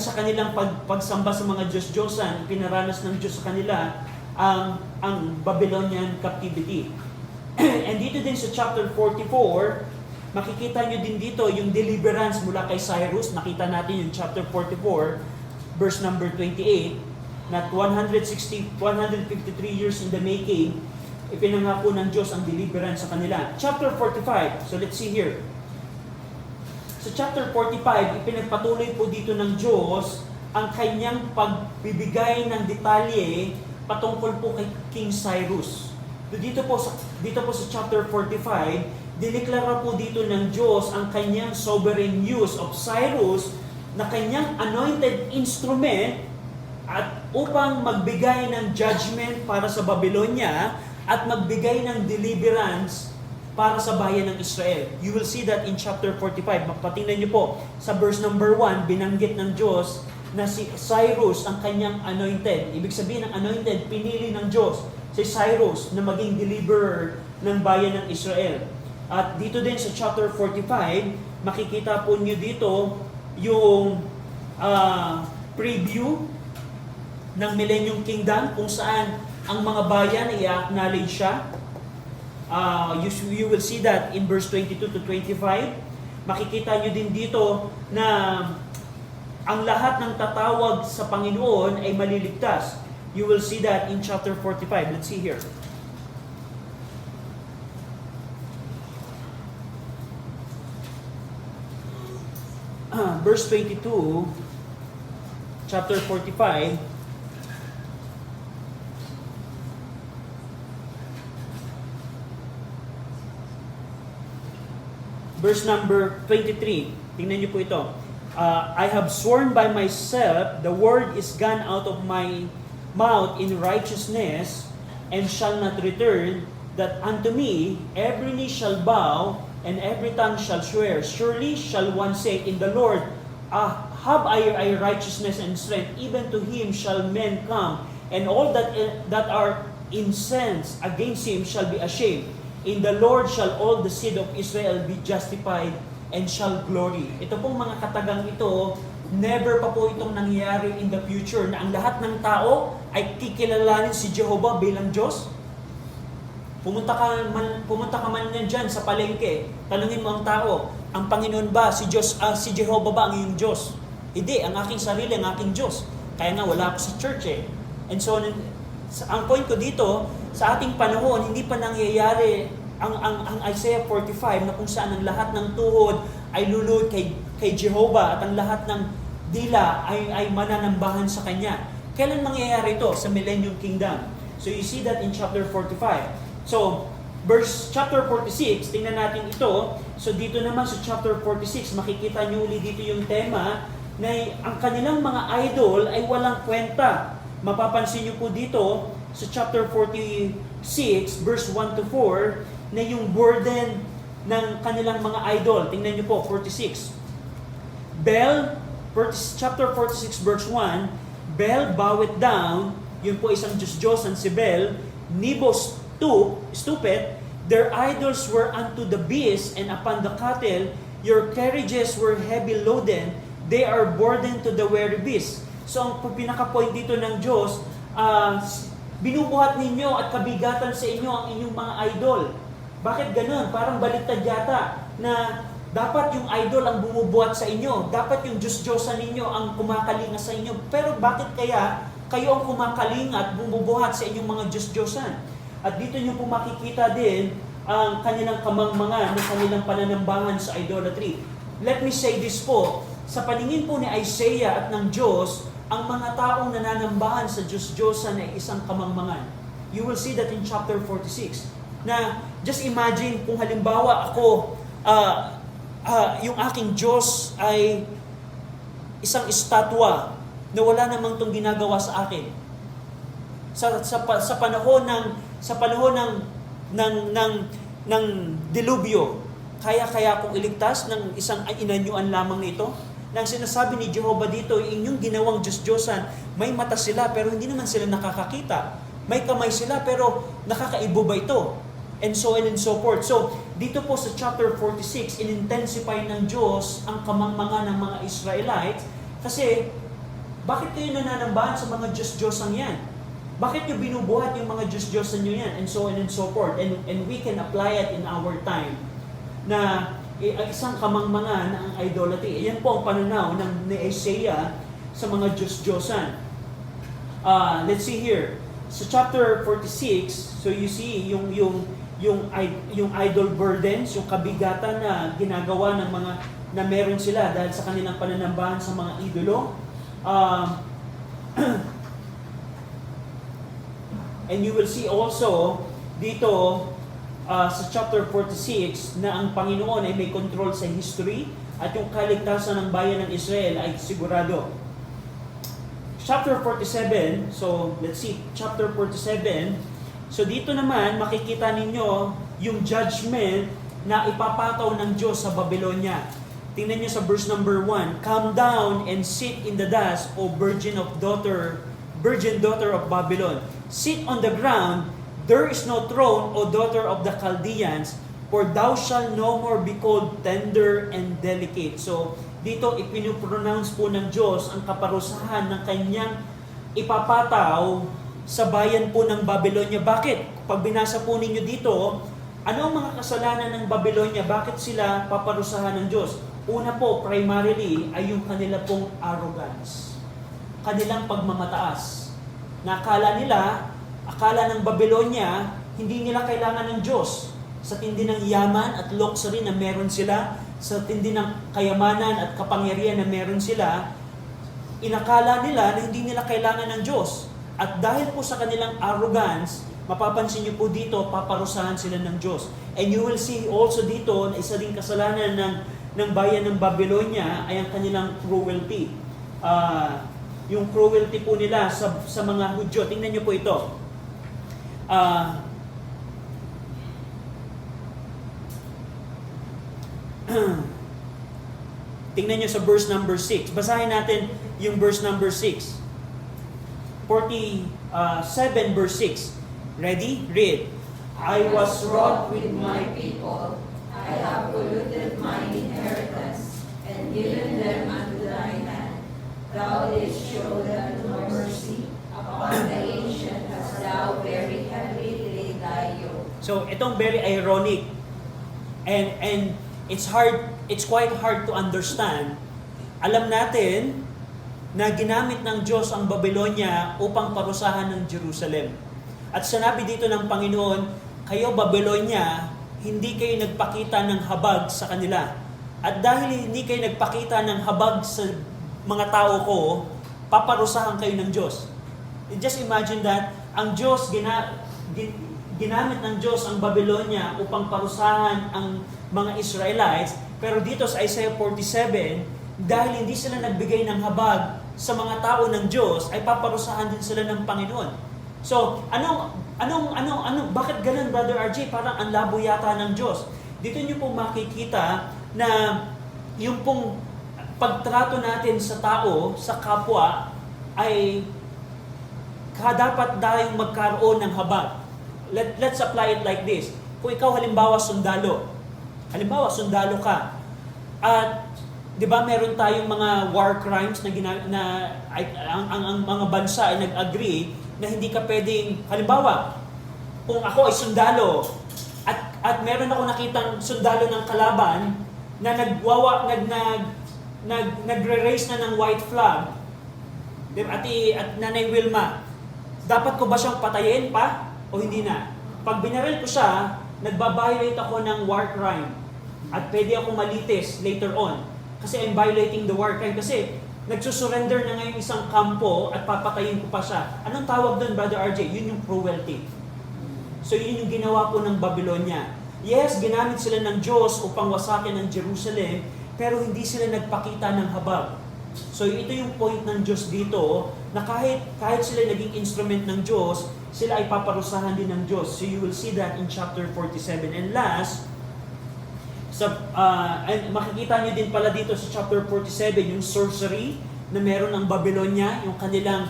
sa kanilang pagsamba sa mga Diyos-Diyosan, pinaranas ng Diyos sa kanila ang Babylonian captivity. And dito din sa chapter 44, makikita nyo din dito yung deliverance mula kay Cyrus. Nakita natin yung chapter 44, verse number 28, na 153 years in the making, ipinangako ng Diyos ang deliverance sa kanila. Chapter 45, so let's see here. Sa chapter 45, ipinagpatuloy po dito ng Diyos ang kanyang pagbibigay ng detalye patungkol po kay King Cyrus. Dito po sa chapter 45, diniklara po dito ng Diyos ang kanyang sovereign use of Cyrus na kanyang anointed instrument at upang magbigay ng judgment para sa Babylonia at magbigay ng deliverance para sa bayan ng Israel. You will see that in chapter 45. Mapatingnan niyo po sa verse number 1, binanggit ng Diyos na si Cyrus ang kanyang anointed. Ibig sabihin ng anointed, pinili ng Diyos. si Cyrus na maging deliverer ng bayan ng Israel. At dito din sa chapter 45, makikita po nyo dito yung preview ng Millennium Kingdom kung saan ang mga bayan ay i-acknowledge siya. You will see that in verse 22 to 25. Makikita nyo din dito na ang lahat ng tatawag sa Panginoon ay maliligtas. You will see that in chapter 45. Let's see here. Verse 22, chapter 45. Verse number 23. Tingnan niyo po ito. I have sworn by myself, the word is gone out of my mouth in righteousness, and shall not return, that unto me every knee shall bow, and every tongue shall swear. Surely shall one say, in the Lord have I righteousness and strength, even to him shall men come, and all that are incensed against him shall be ashamed. In the Lord shall all the seed of Israel be justified, and shall glory. Ito pong mga katagang ito, never pa po itong nangyayari in the future na ang lahat ng tao ay kikilalanin si Jehovah bilang Diyos. Pumunta ka man dyan sa palengke, tanungin mo ang tao, ang Panginoon ba, si Jehovah ba ang iyong Diyos? Hindi, ang aking sarili, ang aking Diyos. Kaya nga wala ako sa church eh. And so, ang point ko dito, sa ating panahon, hindi pa nangyayari ang Isaiah 45 na kung saan ang lahat ng tuhod ay luluhod kay Jehovah at ang lahat ng dila ay mananambahan sa Kanya. Kailan mangyayari ito? Sa Millennium Kingdom. So you see that in chapter 45. So, chapter 46, tingnan natin ito. So dito naman sa chapter 46, makikita nyo uli dito yung tema na ang kanilang mga idol ay walang kwenta. Mapapansin nyo po dito sa chapter 46, verse 1 to 4, na yung burden ng kanilang mga idol. Tingnan nyo po, 46. Chapter 46, verse 1, Bel boweth down, yun po isang Diyos-Diyosan si Bel, Nebo stoopeth, their idols were unto the beast and upon the cattle, your carriages were heavy loaden, they are burdened to the weary beast. So ang pinaka-point dito ng Diyos, binubuhat ninyo at kabigatan sa inyo ang inyong mga idol. Bakit ganun? Parang baliktad yata na dapat yung idol ang bumubuhat sa inyo. Dapat yung Diyos-Diyosan ninyo ang kumakalinga sa inyo. Pero bakit kaya kayo ang kumakalinga at bumubuhat sa inyong mga Diyos-Diyosan? At dito nyo po makikita din ang kanilang kamangmangan ng kanilang pananambangan sa idolatry. Let me say this po, sa paningin po ni Isaiah at ng Diyos, ang mga taong nananambahan sa Diyos-Diyosan ay isang kamangmangan. You will see that in chapter 46. Na just imagine kung halimbawa ako, yung aking Diyos ay isang estatwa na wala namang itong ginagawa sa akin. Sa panahon ng dilubyo, kaya akong iligtas ng isang inanyuan lamang nito? Nang sinasabi ni Jehovah dito, inyong ginawang Diyos-Diyosan, may mata sila pero hindi naman sila nakakakita. May kamay sila pero nakakaibo ba ito? And so on and so forth. So, dito po sa chapter 46, in-intensify ng Diyos ang kamangmangan ng mga Israelites kasi bakit kayo nananambahan sa mga Diyos-Diyosan yan? Bakit nyo binubuhat yung mga Diyos-Diyosan nyo yan? And so on and so forth. And we can apply it in our time na isang kamangmangan ang idolatry. Ayan po ang pananaw ni Isaiah sa mga Diyos-Diyosan. Let's see here. Sa chapter 46, so you see yung idol burdens, yung kabigatan na ginagawa ng mga na meron sila dahil sa kanilang pananambahan sa mga idolo. And you will see also dito sa chapter 46 na ang Panginoon ay may control sa history at yung kaligtasan ng bayan ng Israel ay sigurado. Chapter 47, so let's see, chapter 47, so dito naman makikita ninyo yung judgment na ipapataw ng Diyos sa Babylonia. Tingnan nyo sa verse number 1, Come down and sit in the dust, O virgin daughter of Babylon. Sit on the ground, There is no throne, O daughter of the Chaldeans, for thou shalt no more be called tender and delicate. So, dito ipinopronounce po ng Diyos ang kaparusahan ng kanyang ipapataw sa bayan po ng Babylonia. Bakit? Pag binasa po ninyo dito, ano ang mga kasalanan ng Babylonia? Bakit sila paparusahan ng Diyos? Una po, primarily, ay yung kanila pong arrogance. Kanilang pagmamataas. Akala ng Babylonia, hindi nila kailangan ng Diyos. Sa tindi ng yaman at luxury na meron sila, sa tindi ng kayamanan at kapangyarihan na meron sila, inakala nila na hindi nila kailangan ng Diyos. At dahil po sa kanilang arrogance, mapapansin niyo po dito, paparusahan sila ng Diyos. And you will see also dito na isa din kasalanan ng bayan ng Babylonia ay ang kanilang cruelty. Yung cruelty po nila sa mga Hudyo. Tingnan niyo po ito. Tingnan niyo sa verse number 6. Basahin natin yung verse number 6. 47 verse 6. Ready? Read. I was wroth with my people. I have polluted mine inheritance, and given them unto thy hand. Thou didst show them no mercy. Upon the ancient hast thou very heavily laid thy yoke. So, itong very ironic. And it's quite hard to understand. Alam natin na ginamit ng Diyos ang Babylonia upang parusahan ng Jerusalem. At sinabi dito ng Panginoon, kayo Babylonia, hindi kayo nagpakita ng habag sa kanila. At dahil hindi kayo nagpakita ng habag sa mga tao ko, paparusahan kayo ng Diyos. Just imagine that, ang Diyos, ginamit ng Diyos ang Babylonia upang parusahan ang mga Israelites, pero dito sa Isaiah 47, dahil hindi sila nagbigay ng habag sa mga tao ng Diyos, ay paparusahan din sila ng Panginoon. So, bakit ganun, Brother RJ? Parang ang labo yata ng Diyos. Dito niyo po makikita na yung pong pagtrato natin sa tao, sa kapwa, ay dapat tayong magkaroon ng habag. Let's apply it like this. Kung ikaw halimbawa sundalo ka, at di ba meron tayong mga war crimes ang mga bansa ay nag-agree na hindi ka pwedeng, halimbawa, kung ako ay sundalo at meron ako nakitang sundalo ng kalaban na nagre-raise na ng white flag, at Nanay Wilma, dapat ko ba siyang patayin pa o hindi na? Pag binaril ko siya, nagbabiolate ako ng war crime at pwede ako malitis later on kasi I'm violating the war crime kasi nagsusurrender na ngayon isang kampo at papatayin ko pa siya. Anong tawag doon, Brother RJ? Yun yung cruelty. So yun yung ginawa po ng Babylonia. Yes, ginamit sila ng Diyos upang wasakin ang Jerusalem, pero hindi sila nagpakita ng habag. So ito yung point ng Diyos dito, na kahit sila naging instrument ng Diyos, sila ay paparusahan din ng Diyos. So you will see that in chapter 47. And last, and makikita nyo din pala dito sa chapter 47, yung sorcery na meron ng Babylonia, yung kanilang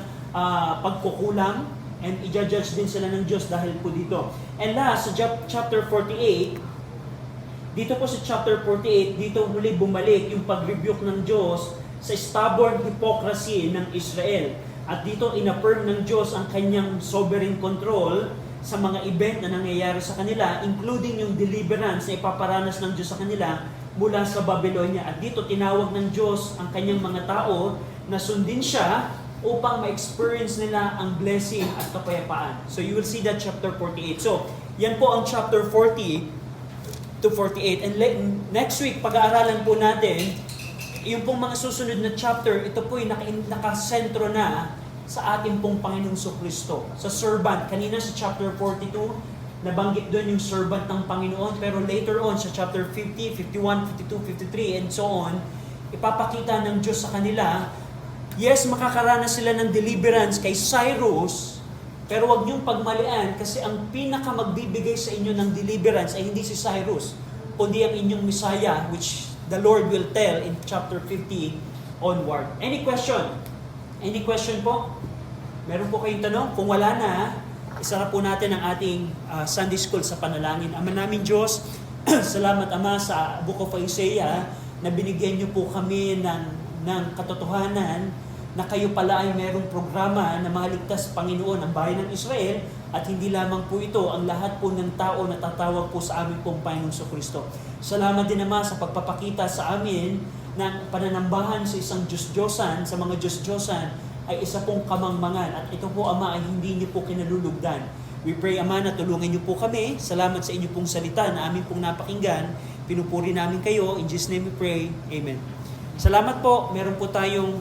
pagkukulang, and i-judge din sila ng Diyos dahil po dito. And last, sa chapter 48, dito po sa chapter 48, dito muli bumalik yung pag-rebuke ng Diyos sa stubborn hypocrisy ng Israel. At dito in-affirm ng Diyos ang kanyang sovereign control sa mga event na nangyayari sa kanila, including yung deliverance na ipaparanas ng Diyos sa kanila mula sa Babylonia. At dito tinawag ng Diyos ang kanyang mga tao na sundin siya upang ma-experience nila ang blessing at kapayapaan. So you will see that chapter 48. So yan po ang chapter 40 to 48. And next week, pag-aaralan po natin yung pong mga susunod na chapter, ito po yung nakasentro na sa ating pong Panginoong Kristo. Sa servant, kanina sa chapter 42, nabanggit doon yung servant ng Panginoon, pero later on sa chapter 50, 51, 52, 53, and so on, ipapakita ng Diyos sa kanila, yes, makakaranas sila ng deliverance kay Cyrus, pero wag niyong pagmalian kasi ang pinakamagbibigay sa inyo ng deliverance ay hindi si Cyrus, kundi ang inyong Messiah, which the Lord will tell in chapter 50 onward. Any question? Any question po? Meron po kayong tanong? Kung wala na, Isara po natin ang ating Sunday School sa panalangin. Ama namin Diyos, salamat Ama sa Book of Isaiah na binigyan niyo po kami ng katotohanan na kayo pala ay merong programa na maligtas Panginoon ang bayan ng Israel at hindi lamang po ito ang lahat po ng tao na tatawag po sa amin pong Panginoong Kristo. Salamat din Ama sa pagpapakita sa amin ng pananambahan sa isang Diyos-Diyosan, sa mga Diyos-Diyosan ay isa pong kamangmangan at ito po Ama ay hindi niyo po kinalulugdan. We pray Ama na tulungan niyo po kami. Salamat sa inyo pong salita na amin pong napakinggan. Pinupuri namin kayo. In Jesus' name we pray. Amen. Salamat po. Meron po tayong